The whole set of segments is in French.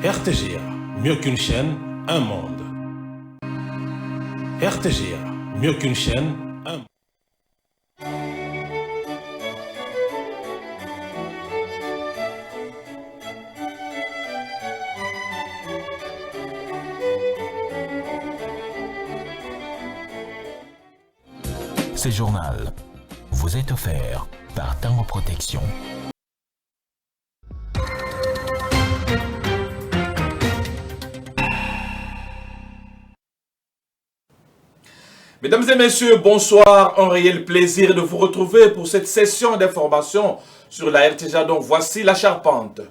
RTGA, mieux qu'une chaîne, un monde. RTGA, mieux qu'une chaîne, un monde. Ce journal vous est offert par Tango Protection. Mesdames et messieurs, bonsoir. Un réel plaisir de vous retrouver pour cette session d'information sur la RTGA. Donc voici la charpente.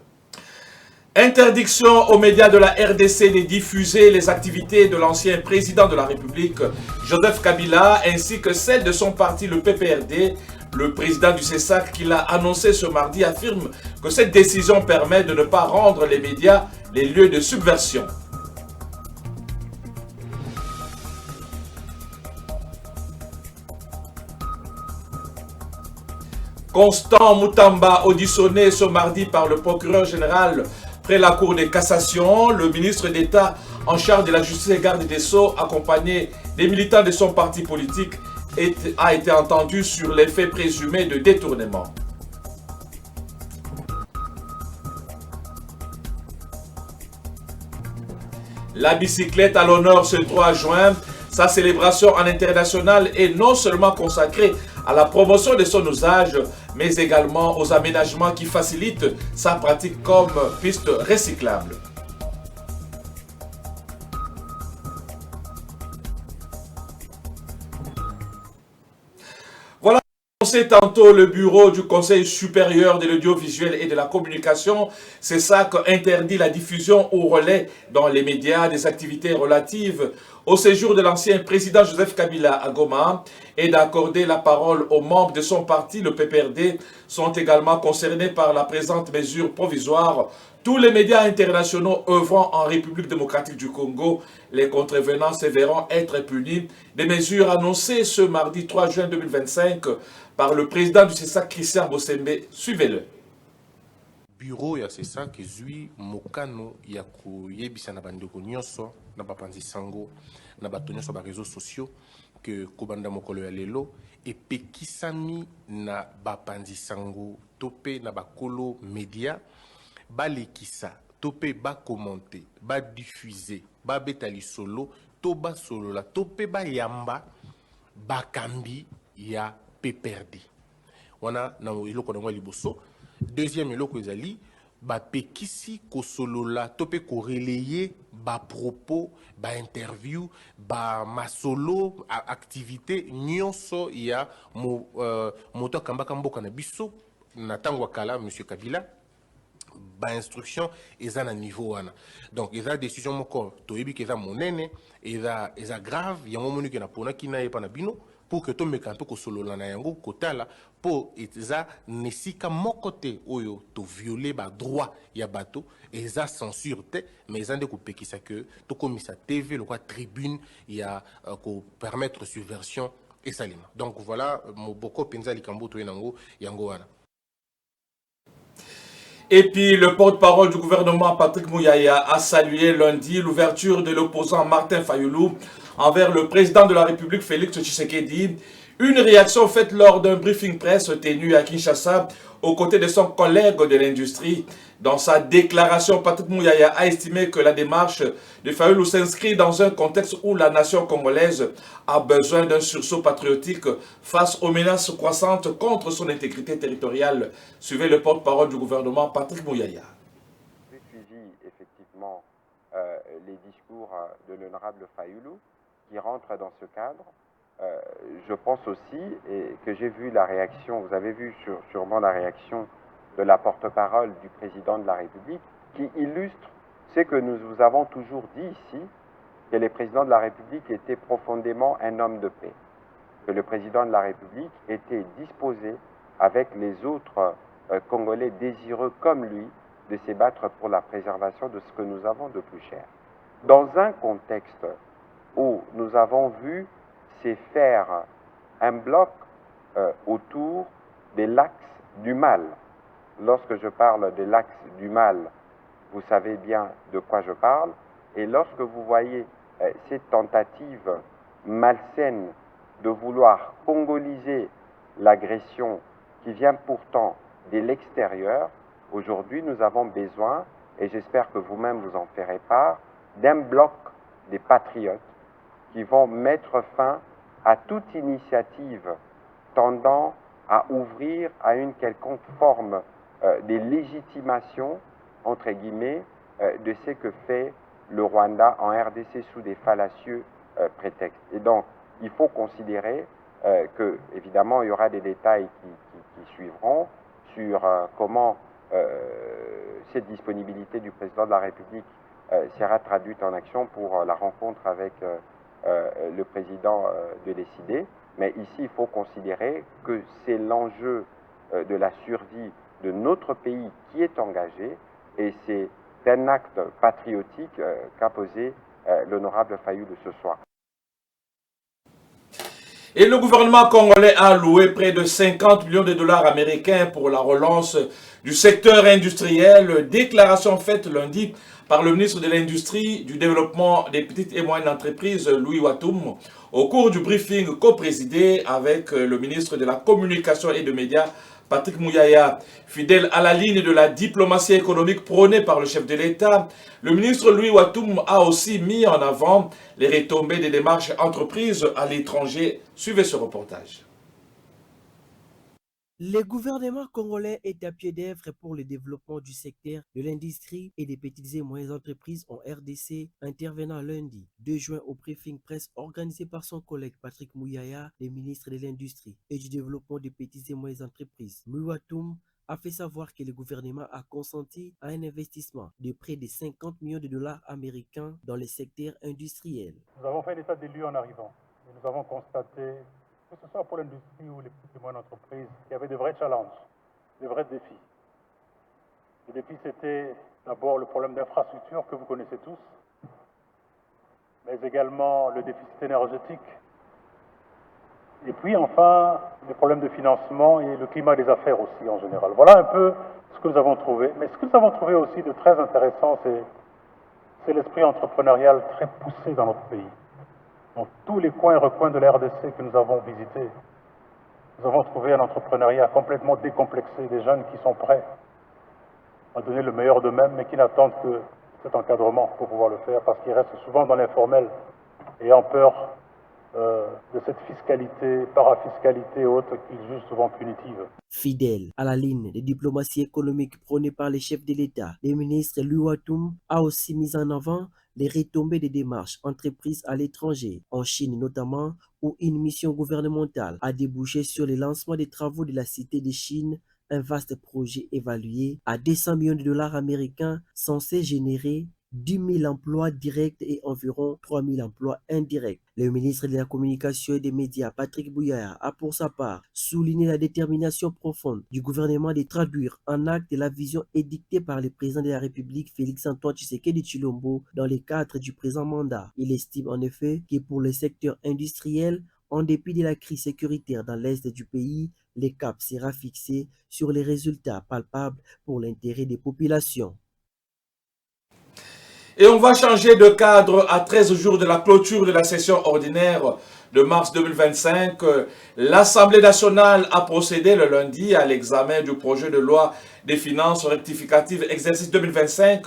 Interdiction aux médias de la RDC de diffuser les activités de l'ancien président de la République, Joseph Kabila, ainsi que celles de son parti, le PPRD. Le président du CESAC, qui l'a annoncé ce mardi, affirme que cette décision permet de ne pas rendre les médias les lieux de subversion. Constant Moutamba, auditionné ce mardi par le procureur général près la Cour de cassation, le ministre d'État en charge de la justice et garde des Sceaux, accompagné des militants de son parti politique, a été entendu sur les faits présumés de détournement. La bicyclette à l'honneur ce 3 juin, sa célébration en international est non seulement consacrée à la promotion de son usage, mais également aux aménagements qui facilitent sa pratique comme piste recyclable. Voilà, annoncé tantôt le bureau du Conseil supérieur de l'audiovisuel et de la communication. C'est ça qu'interdit la diffusion au relais dans les médias des activités relatives au séjour de l'ancien président Joseph Kabila à Goma et d'accorder la parole aux membres de son parti, le PPRD, sont également concernés par la présente mesure provisoire. Tous les médias internationaux œuvrant en République démocratique du Congo, les contrevenants se verront être punis. Des mesures annoncées ce mardi 3 juin 2025 par le président du CESAC, Christian Bosembe. Suivez-le. Bureau ya CESAC ezwi mokano ya koyebisa na bandeko nyonso na bapanzi sango na bato nyonso ba réseaux sociaux que kobanda mokolo ya lelo epekisami na bapanzi sango tope na bakolo media balekisa tope ba commenter ba diffuser ba betali solo to ba solo la tope ba yamba bakambi ya PPRD wana na iloko na liboso. Deuxième eloko ezali ba pekisi kosolola tope ko relayer ba propos ba interview ba masolo activité nyonso ya moto kambaka mboka na biso na tango kala monsieur Kabila ba instruction eza na niveau wana. Donc eza décision moko toyebi ke eza monene eza grave yango moni ke na pona kina yepa na bino pour que to mekanto ko solola na yango kotala po eza nesika moko te oyo to violer ba droit ya bato eza censure te mais eza nde ko pekisa que to komisa TV le quoi tribune ya ko permettre subversion et salima. Donc voilà moboko penza likambo to yango wana. Et puis, le porte-parole du gouvernement, Patrick Mouyaya, a salué lundi l'ouverture de l'opposant Martin Fayoulou envers le président de la République, Félix Tshisekedi. Une réaction faite lors d'un briefing presse tenu à Kinshasa aux côtés de son collègue de l'industrie. Dans sa déclaration, Patrick Mouyaya a estimé que la démarche de Fayoulou s'inscrit dans un contexte où la nation congolaise a besoin d'un sursaut patriotique face aux menaces croissantes contre son intégrité territoriale. Suivez le porte-parole du gouvernement, Patrick Mouyaya. J'ai suivi effectivement les discours de l'honorable Fayoulou qui rentre dans ce cadre. Je pense aussi que j'ai vu la réaction, vous avez vu sûrement la réaction de la porte-parole du président de la République qui illustre ce que nous vous avons toujours dit ici, que le président de la République était profondément un homme de paix, que le président de la République était disposé avec les autres Congolais désireux comme lui de se battre pour la préservation de ce que nous avons de plus cher. Dans un contexte où nous avons vu se faire un bloc autour de l'axe du mal. Lorsque je parle de l'axe du mal, vous savez bien de quoi je parle. Et lorsque vous voyez cette tentative malsaine de vouloir congoliser l'agression qui vient pourtant de l'extérieur, aujourd'hui nous avons besoin, et j'espère que vous-même vous en ferez part, d'un bloc des patriotes qui vont mettre fin à toute initiative tendant à ouvrir à une quelconque forme de légitimation, entre guillemets, de ce que fait le Rwanda en RDC sous des fallacieux prétextes. Et donc, il faut considérer que, évidemment, il y aura des détails qui suivront sur comment cette disponibilité du président de la République sera traduite en action pour la rencontre avec le président de décider. Mais ici, il faut considérer que c'est l'enjeu de la survie de notre pays qui est engagé, et c'est un acte patriotique qu'a posé l'honorable Fayulu ce soir. Et le gouvernement congolais a alloué près de 50 millions de dollars américains pour la relance du secteur industriel. Déclaration faite lundi par le ministre de l'Industrie, du Développement des petites et moyennes entreprises, Louis Watoum, au cours du briefing co-présidé avec le ministre de la Communication et des Médias, Patrick Mouyaya. Fidèle à la ligne de la diplomatie économique prônée par le chef de l'État, le ministre Louis Watoum a aussi mis en avant les retombées des démarches entreprises à l'étranger. Suivez ce reportage. Le gouvernement congolais est à pied d'œuvre pour le développement du secteur de l'industrie et des petites et moyennes entreprises en RDC, intervenant lundi 2 juin au briefing presse organisé par son collègue Patrick Mouyaya, le ministre de l'Industrie et du Développement des petites et moyennes entreprises. Louis Watoum a fait savoir que le gouvernement a consenti à un investissement de près de 50 millions de dollars américains dans le secteur industriel. Nous avons fait l'état des lieux en arrivant et nous avons constaté, que ce soit pour l'industrie ou les petites et moyennes entreprises, il y avait de vrais challenges, de vrais défis. Le défi, c'était d'abord le problème d'infrastructure que vous connaissez tous, mais également le déficit énergétique. Et puis enfin, les problèmes de financement et le climat des affaires aussi en général. Voilà un peu ce que nous avons trouvé. Mais ce que nous avons trouvé aussi de très intéressant, c'est l'esprit entrepreneurial très poussé dans notre pays. Dans tous les coins et recoins de la RDC que nous avons visités, nous avons trouvé un entrepreneuriat complètement décomplexé, des jeunes qui sont prêts à donner le meilleur d'eux-mêmes, mais qui n'attendent que cet encadrement pour pouvoir le faire, parce qu'ils restent souvent dans l'informel, ayant peur de cette fiscalité, parafiscalité et autres qu'ils jugent souvent punitive. Fidèle à la ligne de diplomatie économique prônée par les chefs de l'État, le ministre Louis Watoum a aussi mis en avant les retombées des démarches entreprises à l'étranger, en Chine notamment, où une mission gouvernementale a débouché sur le lancement des travaux de la Cité de Chine, un vaste projet évalué à 200 millions de dollars américains censé générer 10 000 emplois directs et environ 3 000 emplois indirects. Le ministre de la Communication et des Médias, Patrick Mouyaya, a pour sa part souligné la détermination profonde du gouvernement de traduire en acte la vision édictée par le président de la République, Félix-Antoine Tshisekedi Tshilombo, dans le cadre du présent mandat. Il estime en effet que pour le secteur industriel, en dépit de la crise sécuritaire dans l'est du pays, le cap sera fixé sur les résultats palpables pour l'intérêt des populations. Et on va changer de cadre à 13 jours de la clôture de la session ordinaire de mars 2025. L'Assemblée nationale a procédé le lundi à l'examen du projet de loi des finances rectificatives exercice 2025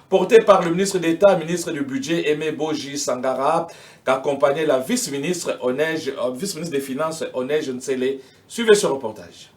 porté par le ministre d'État, ministre du Budget, Aimé Boji Sangara, qu'accompagnait la vice-ministre des Finances, Onej Nsele. Suivez ce reportage.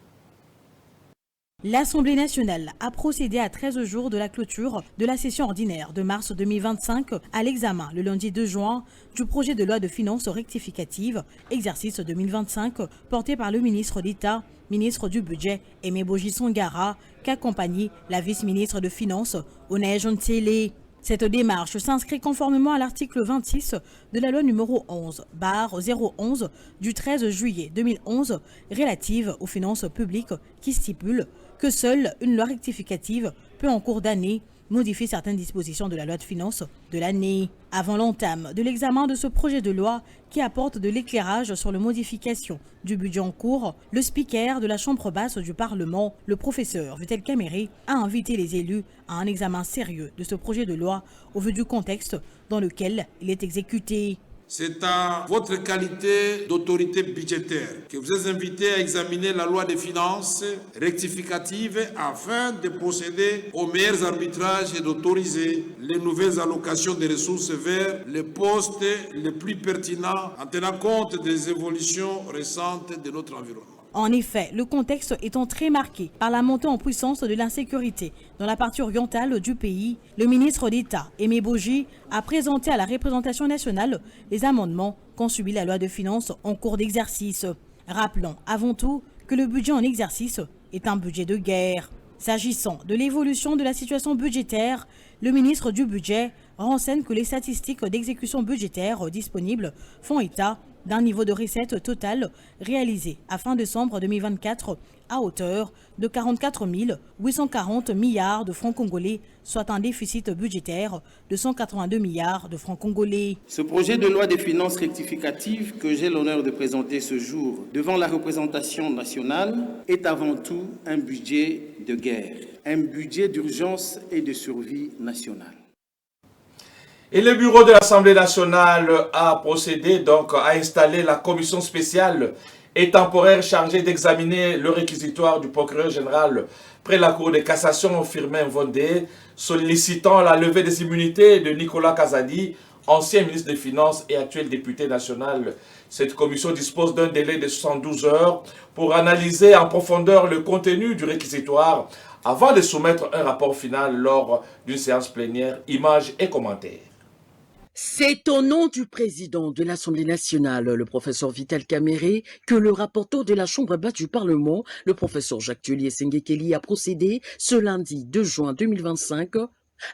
L'Assemblée nationale a procédé à 13 jours de la clôture de la session ordinaire de mars 2025 à l'examen le lundi 2 juin du projet de loi de finances rectificative exercice 2025 porté par le ministre d'État, ministre du Budget, Aimé Boji Sangara, qu'accompagnait la vice-ministre de Finances, Onej Nsele. Cette démarche s'inscrit conformément à l'article 26 de la loi numéro 11/011 du 13 juillet 2011 relative aux finances publiques qui stipule que seule une loi rectificative peut en cours d'année modifie certaines dispositions de la loi de finances de l'année. Avant l'entame de l'examen de ce projet de loi qui apporte de l'éclairage sur les modifications du budget en cours, le speaker de la Chambre basse du Parlement, le professeur Vital Kamerhe, a invité les élus à un examen sérieux de ce projet de loi au vu du contexte dans lequel il est exécuté. C'est à votre qualité d'autorité budgétaire que vous êtes invité à examiner la loi des finances rectificative afin de procéder aux meilleurs arbitrages et d'autoriser les nouvelles allocations des ressources vers les postes les plus pertinents en tenant compte des évolutions récentes de notre environnement. En effet, le contexte étant très marqué par la montée en puissance de l'insécurité dans la partie orientale du pays, le ministre d'État, Aimé Boji, a présenté à la représentation nationale les amendements qu'ont subi la loi de finances en cours d'exercice. Rappelons avant tout que le budget en exercice est un budget de guerre. S'agissant de l'évolution de la situation budgétaire, le ministre du Budget renseigne que les statistiques d'exécution budgétaire disponibles font état d'un niveau de recette totale réalisé à fin décembre 2024 à hauteur de 44 840 milliards de francs congolais, soit un déficit budgétaire de 182 milliards de francs congolais. Ce projet de loi des finances rectificative que j'ai l'honneur de présenter ce jour devant la représentation nationale est avant tout un budget de guerre, un budget d'urgence et de survie nationale. Et le bureau de l'Assemblée nationale a procédé donc à installer la commission spéciale et temporaire chargée d'examiner le réquisitoire du procureur général près la Cour de cassation Firmin Vondé, sollicitant la levée des immunités de Nicolas Kazadi, ancien ministre des Finances et actuel député national. Cette commission dispose d'un délai de 72 heures pour analyser en profondeur le contenu du réquisitoire avant de soumettre un rapport final lors d'une séance plénière. Images et commentaires. C'est au nom du président de l'Assemblée nationale, le professeur Vital Kamerhe, que le rapporteur de la Chambre basse du Parlement, le professeur Jacques-Tullier Sengekeli, a procédé ce lundi 2 juin 2025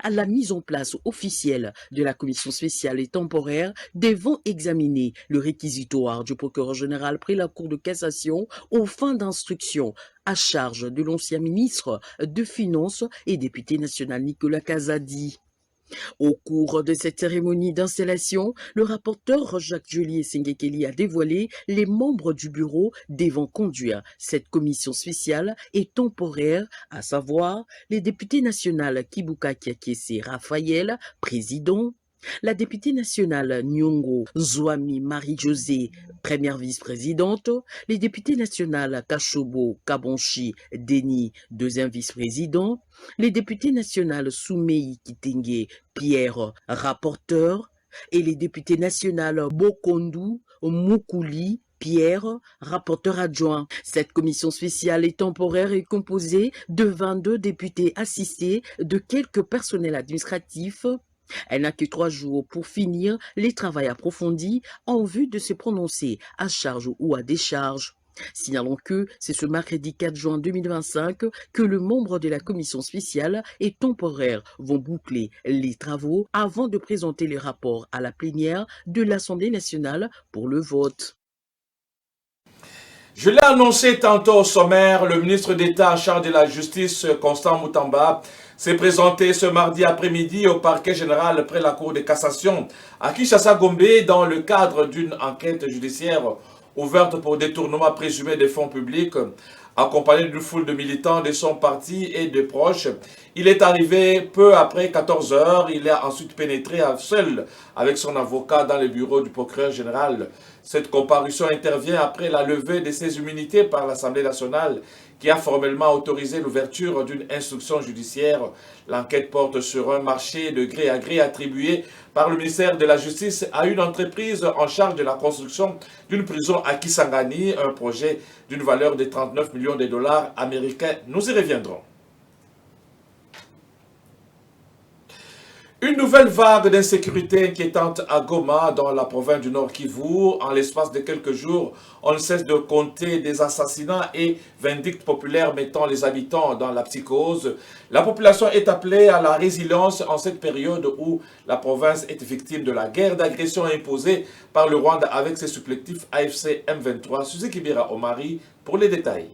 à la mise en place officielle de la commission spéciale et temporaire devant examiner le réquisitoire du procureur général près la Cour de cassation aux fins d'instruction à charge de l'ancien ministre de Finances et député national Nicolas Kazadi. Au cours de cette cérémonie d'installation, le rapporteur Jacques-Tullier Sengekeli a dévoilé les membres du bureau devant conduire cette commission spéciale et temporaire, à savoir les députés nationaux Kibuka Kiakese Raphaël, président, la députée nationale Nyongo Zwami Marie-Josée, première vice-présidente, les députés nationales Kashobo Kabonchi Denis, deuxième vice-président, les députés nationales Soumei Kitenge Pierre, rapporteur, et les députés nationales Bokondu Moukouli Pierre, rapporteur adjoint. Cette commission spéciale et temporaire est composée de 22 députés assistés de quelques personnels administratifs. Elle n'a que 3 jours pour finir les travaux approfondis en vue de se prononcer à charge ou à décharge. Signalons que c'est ce mercredi 4 juin 2025 que les membres de la commission spéciale et temporaire vont boucler les travaux avant de présenter les rapports à la plénière de l'Assemblée nationale pour le vote. Je l'ai annoncé tantôt au sommaire, le ministre d'État en charge de la justice, Constant Moutamba, s'est présenté ce mardi après-midi au parquet général près la Cour de cassation à Kinshasa-Gombe dans le cadre d'une enquête judiciaire ouverte pour détournement présumé des fonds publics. Accompagné d'une foule de militants de son parti et de proches, il est arrivé peu après 14 heures. Il a ensuite pénétré seul avec son avocat dans le bureau du procureur général. Cette comparution intervient après la levée de ses immunités par l'Assemblée nationale qui a formellement autorisé l'ouverture d'une instruction judiciaire. L'enquête porte sur un marché de gré à gré attribué par le ministère de la Justice à une entreprise en charge de la construction d'une prison à Kisangani, un projet d'une valeur de 39 millions de dollars américains. Nous y reviendrons. Une nouvelle vague d'insécurité inquiétante à Goma, dans la province du Nord Kivu. En l'espace de quelques jours, on ne cesse de compter des assassinats et vindictes populaires mettant les habitants dans la psychose. La population est appelée à la résilience en cette période où la province est victime de la guerre d'agression imposée par le Rwanda avec ses supplétifs AFC M23. Suzy Kibira Omari pour les détails.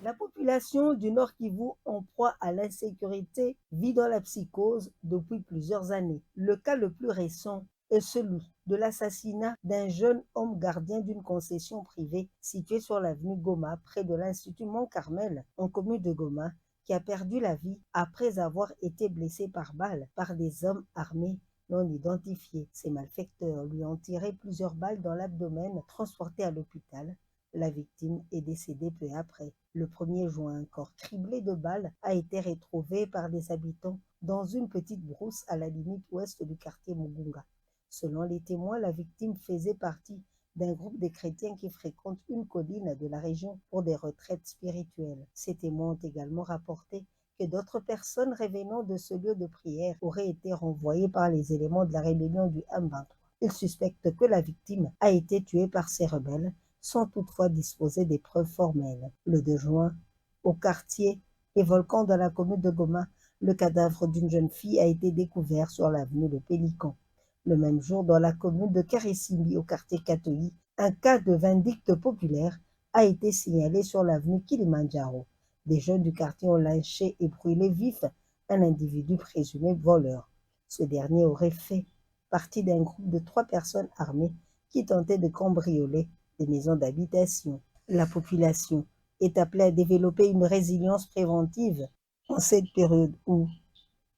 La population du Nord Kivu, en proie à l'insécurité, vit dans la psychose depuis plusieurs années. Le cas le plus récent est celui de l'assassinat d'un jeune homme gardien d'une concession privée située sur l'avenue Goma, près de l'Institut Mont-Carmel, en commune de Goma, qui a perdu la vie après avoir été blessé par balle par des hommes armés non identifiés. Ces malfaiteurs lui ont tiré plusieurs balles dans l'abdomen, transporté à l'hôpital. La victime est décédée peu après. Le 1er juin, un corps criblé de balles a été retrouvé par des habitants dans une petite brousse à la limite ouest du quartier Mugunga. Selon les témoins, la victime faisait partie d'un groupe de chrétiens qui fréquentent une colline de la région pour des retraites spirituelles. Ces témoins ont également rapporté que d'autres personnes revenant de ce lieu de prière auraient été renvoyées par les éléments de la rébellion du M23. Ils suspectent que la victime a été tuée par ces rebelles, sans toutefois disposer des preuves formelles. Le 2 juin, au quartier et volcan de la commune de Goma, le cadavre d'une jeune fille a été découvert sur l'avenue Le Pélican. Le même jour, dans la commune de Karessimbi, au quartier Katoyi, un cas de vindicte populaire a été signalé sur l'avenue Kilimandjaro. Des jeunes du quartier ont lynché et brûlé vif un individu présumé voleur. Ce dernier aurait fait partie d'un groupe de 3 personnes armées qui tentaient de cambrioler des maisons d'habitation. La population est appelée à développer une résilience préventive en cette période où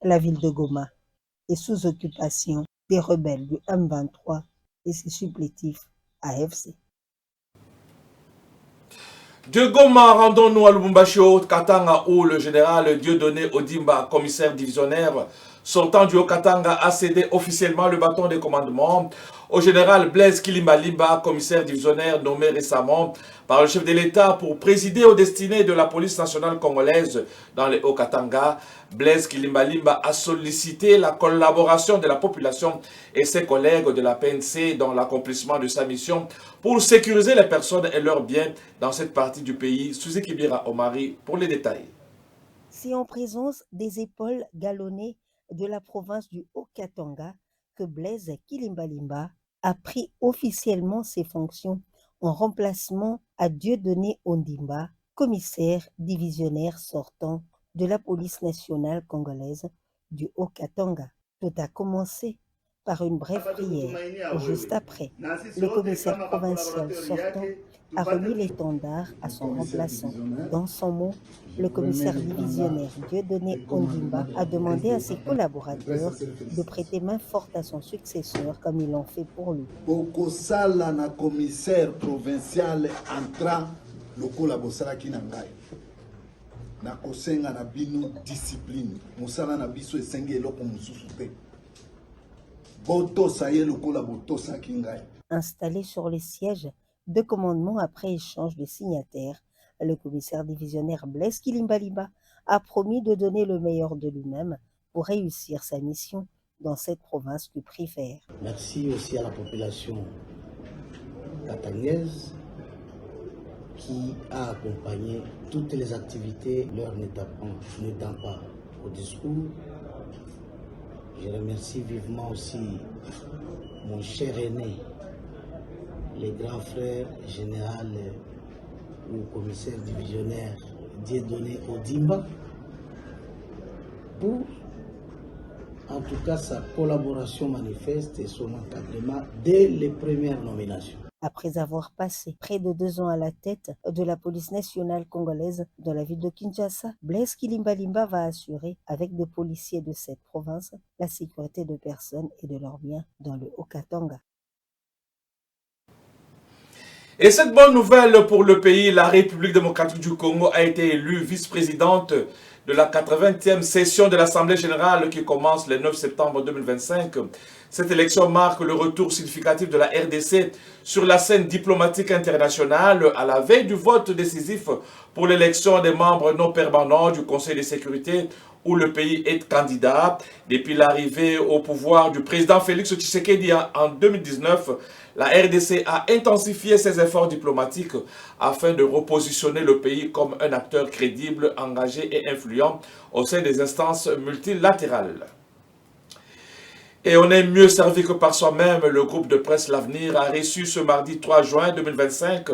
la ville de Goma est sous occupation des rebelles du M23 et ses supplétifs AFC. De Goma, rendons-nous à Lubumbashi, au Katanga, où le général Dieudonné Ondimba, commissaire divisionnaire sortant du Haut-Katanga, a cédé officiellement le bâton de commandement au général Blaise Kilimbalimba, commissaire divisionnaire nommé récemment par le chef de l'État pour présider aux destinées de la police nationale congolaise dans le Haut-Katanga. Blaise Kilimbalimba a sollicité la collaboration de la population et ses collègues de la PNC dans l'accomplissement de sa mission pour sécuriser les personnes et leurs biens dans cette partie du pays. Suzy Kibira Omari pour les détails. C'est en présence des épaules galonnées de la province du Haut-Katanga que Blaise Kilimbalimba a pris officiellement ses fonctions en remplacement à Dieudonné Ondimba, commissaire divisionnaire sortant de la police nationale congolaise du Haut-Katanga. Tout a commencé par une brève prière. Juste après, le commissaire provincial sortant a remis l'étendard à son remplaçant. Dans son mot, le commissaire divisionnaire Dieudonné Ondimba a demandé à ses collaborateurs de prêter main forte à son successeur comme ils l'ont fait pour lui. Bokosala na commissaire provincial entra lokola bosala kinangai. Na kosenga na bino discipline. Musala na biso esenge eloko mususu te. Installé sur les sièges de commandement après échange de signataires, le commissaire divisionnaire Blaise Kilimbalimba a promis de donner le meilleur de lui-même pour réussir sa mission dans cette province du préfère. Merci aussi à la population katangaise qui a accompagné toutes les activités, leur n'étant pas au discours. Je remercie vivement aussi mon cher aîné, le grand frère général ou commissaire divisionnaire Dieudonné Ondimba pour en tout cas sa collaboration manifeste et son encadrement dès les premières nominations. Après avoir passé près de 2 ans à la tête de la police nationale congolaise dans la ville de Kinshasa, Blaise Kilimbalimba va assurer, avec des policiers de cette province, la sécurité de personnes et de leurs biens dans le Haut-Katanga. Et cette bonne nouvelle pour le pays, la République démocratique du Congo a été élue vice-présidente de la 80e session de l'Assemblée générale qui commence le 9 septembre 2025. Cette élection marque le retour significatif de la RDC sur la scène diplomatique internationale à la veille du vote décisif pour l'élection des membres non permanents du Conseil de sécurité où le pays est candidat. Depuis l'arrivée au pouvoir du président Félix Tshisekedi en 2019, la RDC a intensifié ses efforts diplomatiques afin de repositionner le pays comme un acteur crédible, engagé et influent au sein des instances multilatérales. Et on est mieux servi que par soi-même. Le groupe de presse L'Avenir a reçu ce mardi 3 juin 2025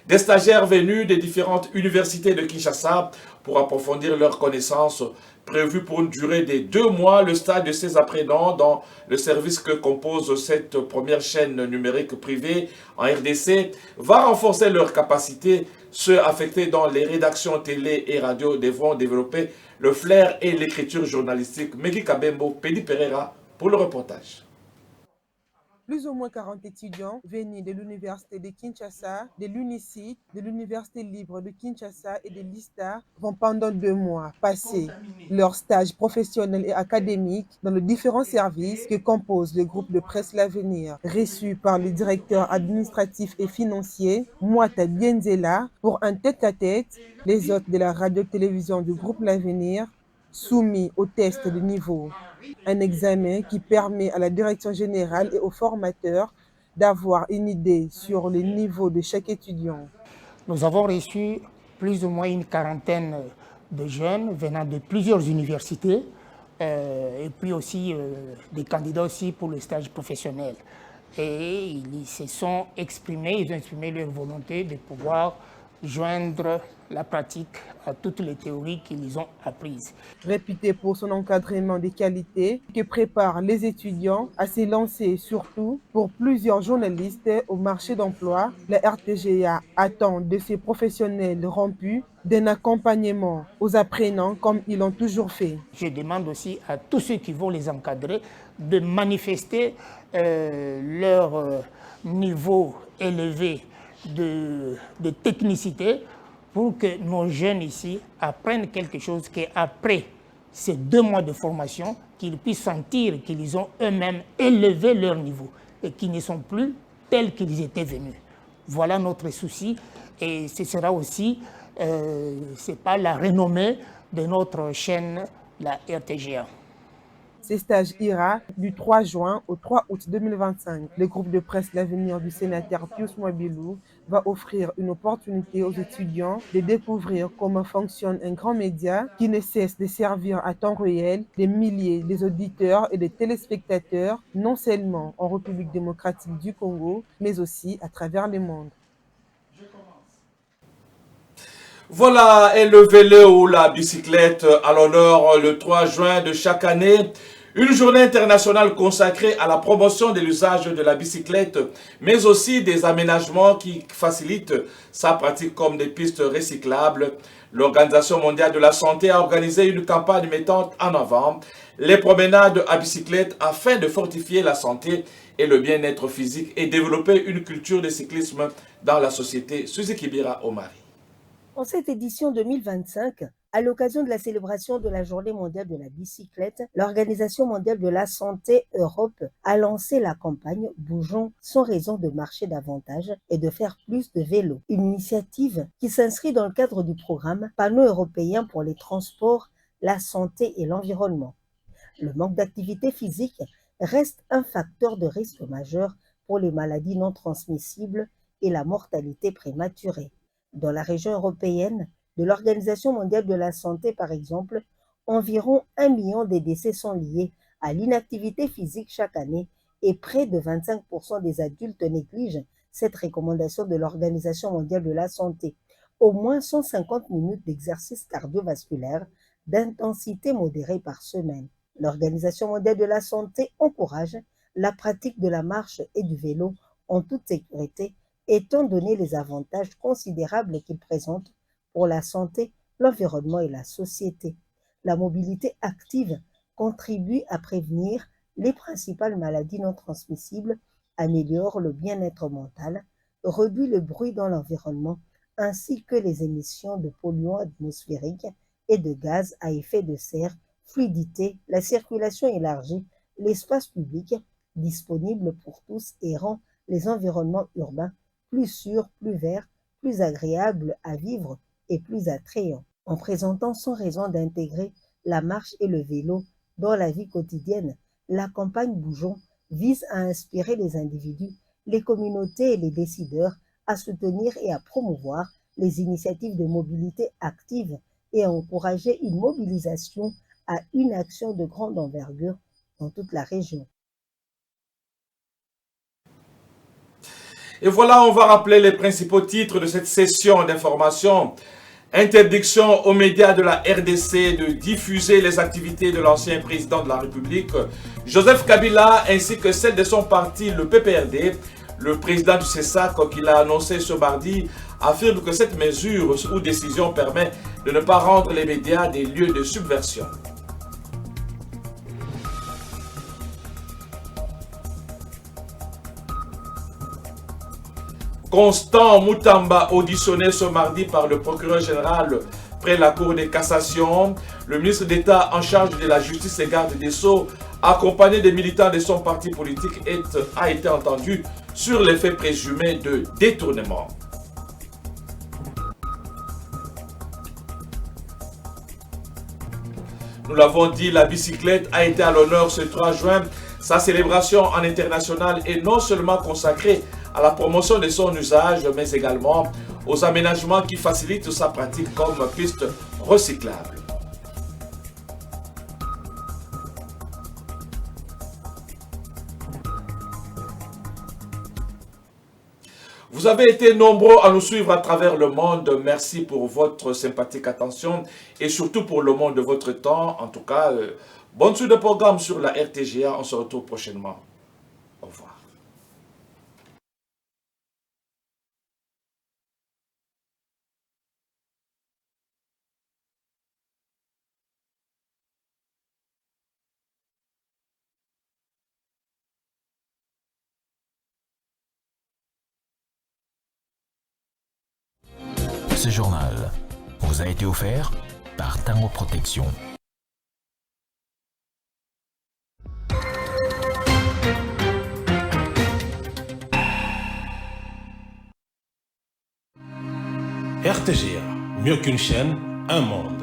Des stagiaires venus des différentes universités de Kinshasa pour approfondir leurs connaissances. Prévu pour une durée de 2 mois, le stage de ces apprenants dans le service que compose cette première chaîne numérique privée en RDC va renforcer leurs capacités. Ceux affectés dans les rédactions télé et radio devront développer le flair et l'écriture journalistique. Megui Kabembo, Pedi Pereira pour le reportage. Plus ou moins 40 étudiants venus de l'Université de Kinshasa, de l'UNICIT, de l'Université libre de Kinshasa et de l'ISTA vont pendant 2 mois passer leur stage professionnel et académique dans les différents services que compose le groupe de presse L'Avenir, reçu par le directeur administratif et financier, Mouata Bienzela, pour un tête-à-tête. Les hôtes de la radio-télévision du groupe L'Avenir soumis au test de niveau. Un examen qui permet à la direction générale et aux formateurs d'avoir une idée sur le niveau de chaque étudiant. Nous avons reçu plus ou moins une quarantaine de jeunes venant de plusieurs universités et puis aussi des candidats aussi pour le stage professionnel. Et ils se sont exprimés, ils ont exprimé leur volonté de pouvoir joindre la pratique à toutes les théories qu'ils ont apprises. Réputé pour son encadrement de qualité, qui prépare les étudiants à se lancer surtout pour plusieurs journalistes au marché d'emploi, la RTGA attend de ces professionnels rompus d'un accompagnement aux apprenants comme ils l'ont toujours fait. Je demande aussi à tous ceux qui vont les encadrer de manifester leur niveau élevé de technicité pour que nos jeunes ici apprennent quelque chose qu'après ces 2 mois de formation, qu'ils puissent sentir qu'ils ont eux-mêmes élevé leur niveau et qu'ils ne sont plus tels qu'ils étaient venus. Voilà notre souci et ce sera aussi, c'est pas la renommée de notre chaîne, la RTGA. Ce stage ira du 3 juin au 3 août 2025. Le groupe de presse L'Avenir du sénateur Pius Mwabilou va offrir une opportunité aux étudiants de découvrir comment fonctionne un grand média qui ne cesse de servir à temps réel des milliers d'auditeurs et de téléspectateurs, non seulement en République démocratique du Congo, mais aussi à travers le monde. Voilà, et le vélo ou la bicyclette à l'honneur le 3 juin de chaque année. Une journée internationale consacrée à la promotion de l'usage de la bicyclette, mais aussi des aménagements qui facilitent sa pratique comme des pistes recyclables. L'Organisation mondiale de la santé a organisé une campagne mettant en avant les promenades à bicyclette afin de fortifier la santé et le bien-être physique et développer une culture de cyclisme dans la société. Suzy Kibira Omari. En cette édition 2025, à l'occasion de la célébration de la Journée mondiale de la bicyclette, l'Organisation mondiale de la santé Europe a lancé la campagne « Bougeons sans raison de marcher davantage et de faire plus de vélo ». Une initiative qui s'inscrit dans le cadre du programme pan-européen pour les transports, la santé et l'environnement. Le manque d'activité physique reste un facteur de risque majeur pour les maladies non transmissibles et la mortalité prématurée. Dans la région européenne, de l'Organisation mondiale de la santé par exemple, environ 1 million de décès sont liés à l'inactivité physique chaque année et près de 25% des adultes négligent cette recommandation de l'Organisation mondiale de la santé. Au moins 150 minutes d'exercice cardiovasculaire d'intensité modérée par semaine. L'Organisation mondiale de la santé encourage la pratique de la marche et du vélo en toute sécurité, étant donné les avantages considérables qu'ils présentent pour la santé, l'environnement et la société. La mobilité active contribue à prévenir les principales maladies non transmissibles, améliore le bien-être mental, réduit le bruit dans l'environnement, ainsi que les émissions de polluants atmosphériques et de gaz à effet de serre, fluidité, la circulation élargie, l'espace public disponible pour tous et rend les environnements urbains plus sûrs, plus verts, plus agréables à vivre et plus attrayants. En présentant sans raison d'intégrer la marche et le vélo dans la vie quotidienne, la campagne Bougeons vise à inspirer les individus, les communautés et les décideurs à soutenir et à promouvoir les initiatives de mobilité active et à encourager une mobilisation à une action de grande envergure dans toute la région. Et voilà, on va rappeler les principaux titres de cette session d'information. Interdiction aux médias de la RDC de diffuser les activités de l'ancien président de la République, Joseph Kabila, ainsi que celle de son parti, le PPRD. Le président du CESAC, qui l'a annoncé ce mardi, affirme que cette mesure ou décision permet de ne pas rendre les médias des lieux de subversion. Constant Moutamba, auditionné ce mardi par le procureur général près la Cour de cassation, le ministre d'État en charge de la justice et garde des Sceaux, accompagné des militants de son parti politique, a été entendu sur les faits présumés de détournement. Nous l'avons dit, la bicyclette a été à l'honneur ce 3 juin. Sa célébration en international est non seulement consacrée à la promotion de son usage, mais également aux aménagements qui facilitent sa pratique comme piste recyclable. Vous avez été nombreux à nous suivre à travers le monde. Merci pour votre sympathique attention et surtout pour le monde de votre temps. En tout cas, bonne suite de programme sur la RTGA. On se retrouve prochainement. Au revoir. Ce journal vous a été offert par Tango Protection. RTGA, mieux qu'une chaîne, un monde.